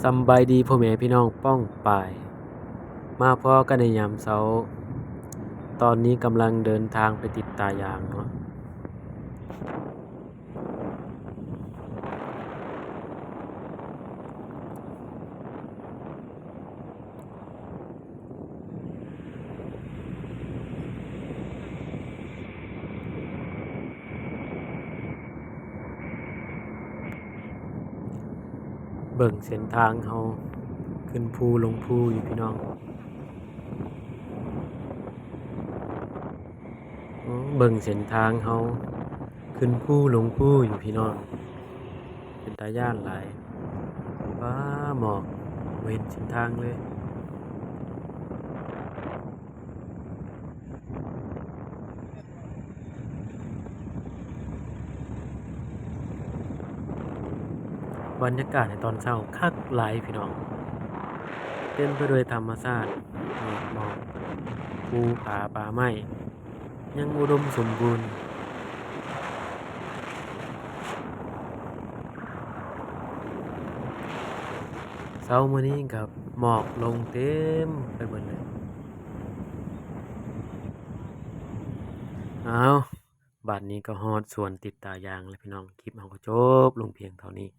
สำบายดีพ่อแม่พี่น้องป้องปายมาพอกันในยามเช้าตอนนี้กำลังเดินทางไปติดตายางเนาะเบิ่งเส้นทางเฮาขึ้นภูลงภูอยู่พี่น้องเบิ่งเส้นทางเฮาขึ้นภูลงภูอยู่พี่น้องเป็นตาย้านหลายฟ้าหมอกบ่เห็นเส้นทางเลยบรรยากาศในตอนเช้าคักหลายพี่น้องเต็มไปด้วยธรรมชาติเมฆหมอกภูผาป่าไม้ยังอุดมสมบูรณ์เช้ามื้อนี้กับหมอกลงเต็มไปหมดเลยอ้าวบัดนี้ก็ฮอดสวนติดตายางแล้วพี่น้องคลิปเฮาก็จบลงเพียงเท่านี้